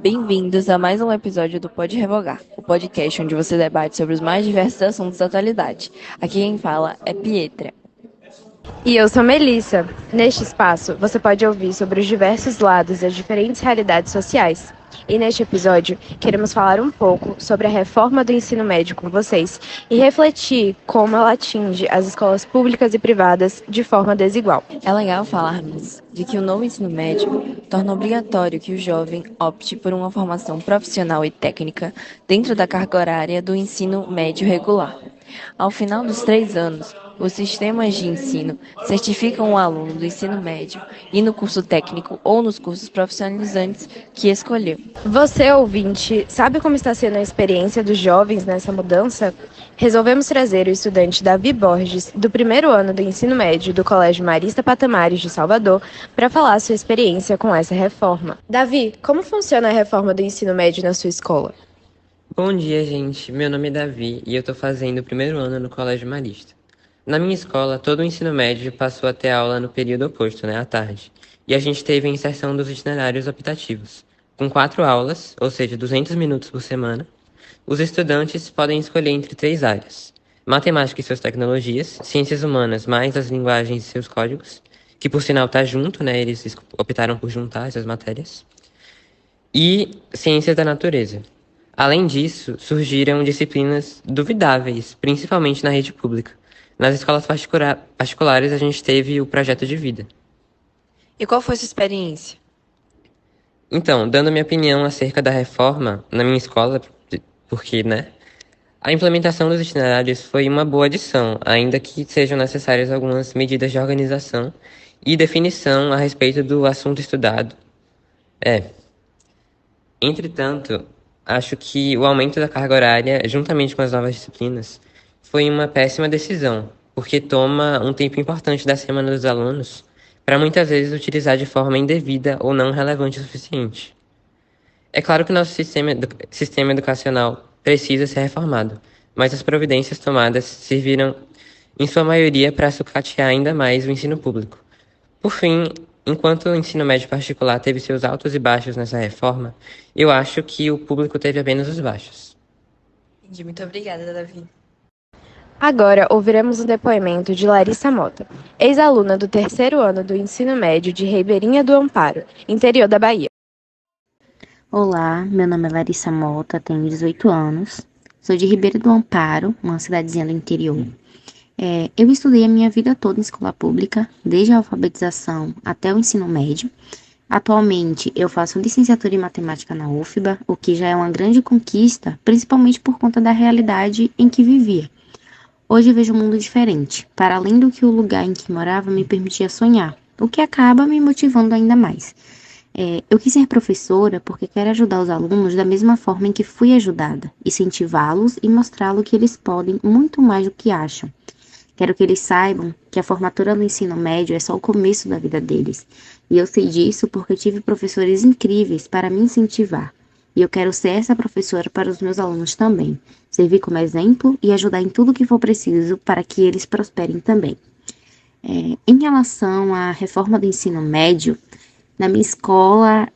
Bem-vindos a mais um episódio do Pode Revogar, o podcast onde você debate sobre os mais diversos assuntos da atualidade. Aqui quem fala é Pietra. E eu sou Melissa. Neste espaço, você pode ouvir sobre os diversos lados e as diferentes realidades sociais. E neste episódio, queremos falar um pouco sobre a reforma do ensino médio com vocês e refletir como ela atinge as escolas públicas e privadas de forma desigual. É legal falarmos de que o novo ensino médio torna obrigatório que o jovem opte por uma formação profissional e técnica dentro da carga horária do ensino médio regular. Ao final dos 3 anos, os sistemas de ensino certificam o aluno do ensino médio e no curso técnico ou nos cursos profissionalizantes que escolheu. Você, ouvinte, sabe como está sendo a experiência dos jovens nessa mudança? Resolvemos trazer o estudante Davi Borges, do primeiro ano do ensino médio do Colégio Marista Patamares de Salvador, para falar sua experiência com essa reforma. Davi, como funciona a reforma do ensino médio na sua escola? Bom dia, gente. Meu nome é Davi e eu estou fazendo o primeiro ano no Colégio Marista. Na minha escola, todo o ensino médio passou a ter aula no período oposto, à tarde. E a gente teve a inserção dos itinerários optativos. Com 4 aulas, ou seja, 200 minutos por semana, os estudantes podem escolher entre 3 áreas: matemática e suas tecnologias, ciências humanas mais as linguagens e seus códigos, que por sinal está junto, eles optaram por juntar essas matérias, e ciências da natureza. Além disso, surgiram disciplinas duvidáveis, principalmente na rede pública. Nas escolas particulares, a gente teve o projeto de vida. E qual foi sua experiência? Então, dando minha opinião acerca da reforma na minha escola, porque, a implementação dos itinerários foi uma boa adição, ainda que sejam necessárias algumas medidas de organização e definição a respeito do assunto estudado. Entretanto, acho que o aumento da carga horária, juntamente com as novas disciplinas, foi uma péssima decisão, porque toma um tempo importante da semana dos alunos para muitas vezes utilizar de forma indevida ou não relevante o suficiente. É claro que nosso sistema educacional precisa ser reformado, mas as providências tomadas serviram, em sua maioria, para sucatear ainda mais o ensino público. Por fim, enquanto o ensino médio particular teve seus altos e baixos nessa reforma, eu acho que o público teve apenas os baixos. Entendi. Muito obrigada, Davi. Agora ouviremos o depoimento de Larissa Mota, ex-aluna do terceiro ano do ensino médio de Ribeirinha do Amparo, interior da Bahia. Olá, meu nome é Larissa Mota, tenho 18 anos, sou de Ribeira do Amparo, uma cidadezinha do interior. Eu estudei a minha vida toda em escola pública, desde a alfabetização até o ensino médio. Atualmente, eu faço licenciatura em matemática na UFBA, o que já é uma grande conquista, principalmente por conta da realidade em que vivia. Hoje vejo um mundo diferente, para além do que o lugar em que morava me permitia sonhar, o que acaba me motivando ainda mais. Eu quis ser professora porque quero ajudar os alunos da mesma forma em que fui ajudada, incentivá-los e mostrá-los que eles podem muito mais do que acham. Quero que eles saibam que a formatura no ensino médio é só o começo da vida deles. E eu sei disso porque tive professores incríveis para me incentivar. E eu quero ser essa professora para os meus alunos também. Servir como exemplo e ajudar em tudo que for preciso para que eles prosperem também. Em relação à reforma do ensino médio, na minha escola,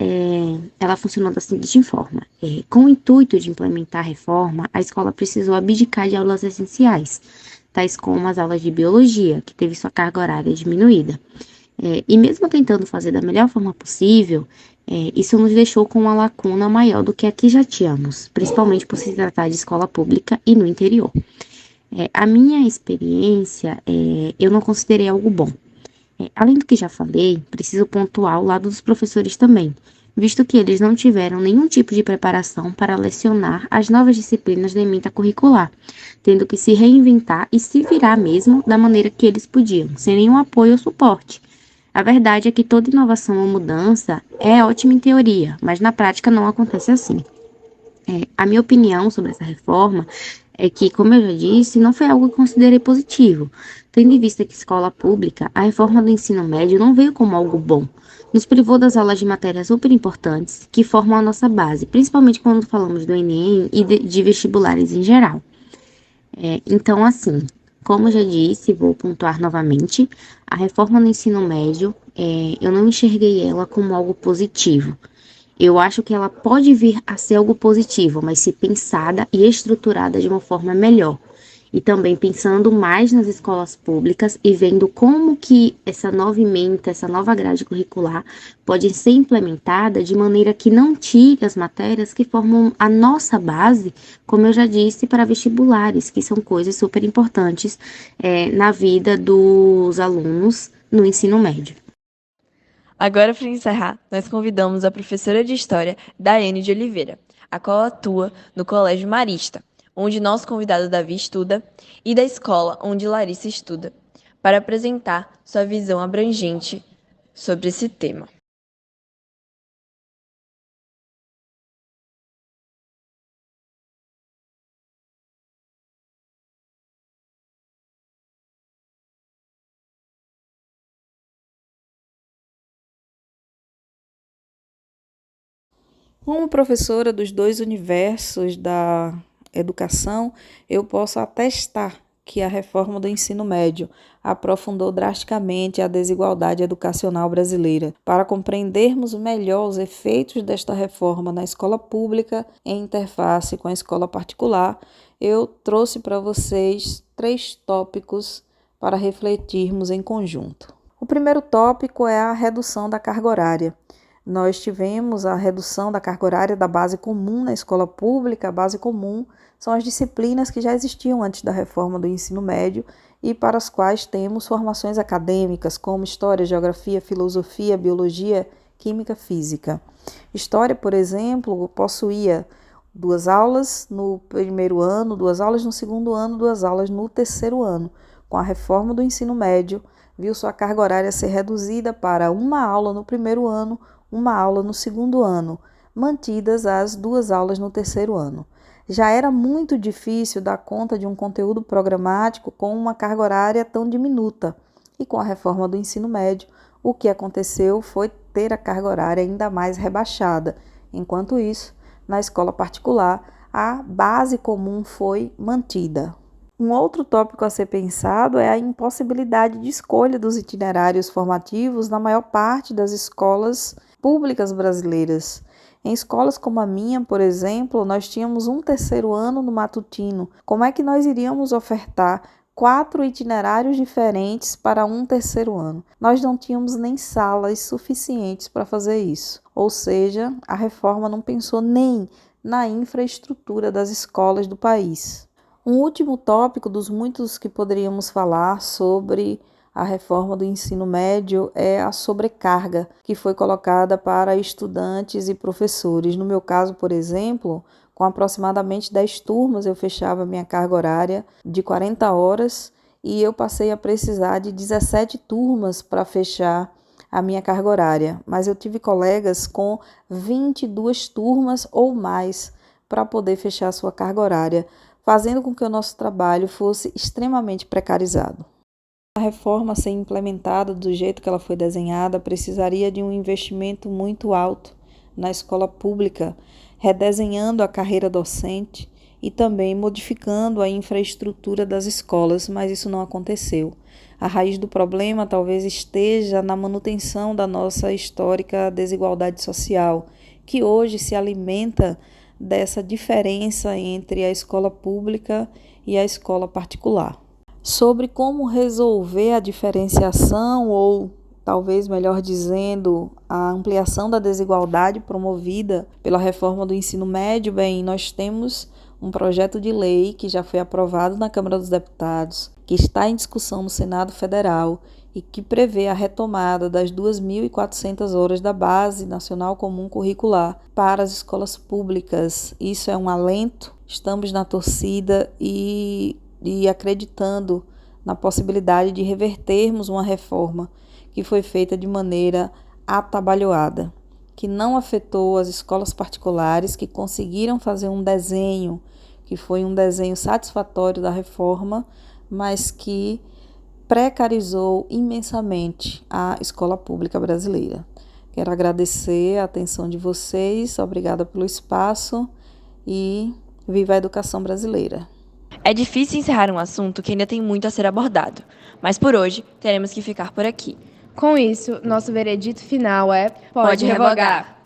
ela funcionou da seguinte forma. Com o intuito de implementar a reforma, a escola precisou abdicar de aulas essenciais, tais como as aulas de biologia, que teve sua carga horária diminuída. E mesmo tentando fazer da melhor forma possível, isso nos deixou com uma lacuna maior do que a que já tínhamos, principalmente por se tratar de escola pública e no interior. A minha experiência, eu não considerei algo bom. Além do que já falei, preciso pontuar o lado dos professores também, visto que eles não tiveram nenhum tipo de preparação para lecionar as novas disciplinas da ementa curricular, tendo que se reinventar e se virar mesmo da maneira que eles podiam, sem nenhum apoio ou suporte. A verdade é que toda inovação ou mudança é ótima em teoria, mas na prática não acontece assim. A minha opinião sobre essa reforma é que, como eu já disse, não foi algo que considerei positivo. Tendo em vista que escola pública, a reforma do ensino médio não veio como algo bom. Nos privou das aulas de matérias super importantes que formam a nossa base, principalmente quando falamos do Enem e de vestibulares em geral. Então, assim, como eu já disse, vou pontuar novamente, a reforma no ensino médio, eu não enxerguei ela como algo positivo. Eu acho que ela pode vir a ser algo positivo, mas se pensada e estruturada de uma forma melhor. E também pensando mais nas escolas públicas e vendo como que essa nova ementa, essa nova grade curricular pode ser implementada de maneira que não tire as matérias que formam a nossa base, como eu já disse, para vestibulares, que são coisas super importantes na vida dos alunos no ensino médio. Agora, para encerrar, nós convidamos a professora de História, Daiane de Oliveira, a qual atua no Colégio Marista, onde nosso convidado Davi estuda, e da escola onde Larissa estuda, para apresentar sua visão abrangente sobre esse tema. Como professora dos dois universos da educação, eu posso atestar que a reforma do ensino médio aprofundou drasticamente a desigualdade educacional brasileira. Para compreendermos melhor os efeitos desta reforma na escola pública em interface com a escola particular, eu trouxe para vocês 3 tópicos para refletirmos em conjunto. O primeiro tópico é a redução da carga horária. Nós tivemos a redução da carga horária da base comum na escola pública. A base comum são as disciplinas que já existiam antes da reforma do ensino médio e para as quais temos formações acadêmicas como História, Geografia, Filosofia, Biologia, Química, Física. História, por exemplo, possuía 2 aulas no primeiro ano, 2 aulas no segundo ano, 2 aulas no terceiro ano. Com a reforma do ensino médio, viu sua carga horária ser reduzida para 1 aula no primeiro ano, 1 aula no segundo ano, mantidas as 2 aulas no terceiro ano. Já era muito difícil dar conta de um conteúdo programático com uma carga horária tão diminuta. E com a reforma do ensino médio, o que aconteceu foi ter a carga horária ainda mais rebaixada. Enquanto isso, na escola particular, a base comum foi mantida. Um outro tópico a ser pensado é a impossibilidade de escolha dos itinerários formativos na maior parte das escolas públicas brasileiras. Em escolas como a minha, por exemplo, nós tínhamos um terceiro ano no matutino. Como é que nós iríamos ofertar 4 itinerários diferentes para um terceiro ano? Nós não tínhamos nem salas suficientes para fazer isso. Ou seja, a reforma não pensou nem na infraestrutura das escolas do país. Um último tópico dos muitos que poderíamos falar sobre a reforma do ensino médio é a sobrecarga que foi colocada para estudantes e professores. No meu caso, por exemplo, com aproximadamente 10 turmas, eu fechava minha carga horária de 40 horas e eu passei a precisar de 17 turmas para fechar a minha carga horária. Mas eu tive colegas com 22 turmas ou mais para poder fechar a sua carga horária, fazendo com que o nosso trabalho fosse extremamente precarizado. A reforma ser implementada do jeito que ela foi desenhada precisaria de um investimento muito alto na escola pública, redesenhando a carreira docente e também modificando a infraestrutura das escolas, mas isso não aconteceu. A raiz do problema talvez esteja na manutenção da nossa histórica desigualdade social, que hoje se alimenta dessa diferença entre a escola pública e a escola particular. Sobre como resolver a diferenciação ou, talvez melhor dizendo, a ampliação da desigualdade promovida pela reforma do ensino médio, bem, nós temos um projeto de lei que já foi aprovado na Câmara dos Deputados, que está em discussão no Senado Federal e que prevê a retomada das 2.400 horas da Base Nacional Comum Curricular para as escolas públicas. Isso é um alento, estamos na torcida e acreditando na possibilidade de revertermos uma reforma que foi feita de maneira atabalhoada, que não afetou as escolas particulares, que conseguiram fazer um desenho, que foi um desenho satisfatório da reforma, mas que precarizou imensamente a escola pública brasileira. Quero agradecer a atenção de vocês, obrigada pelo espaço e viva a educação brasileira. É difícil encerrar um assunto que ainda tem muito a ser abordado, mas por hoje teremos que ficar por aqui. Com isso, nosso veredito final é: Pode revogar!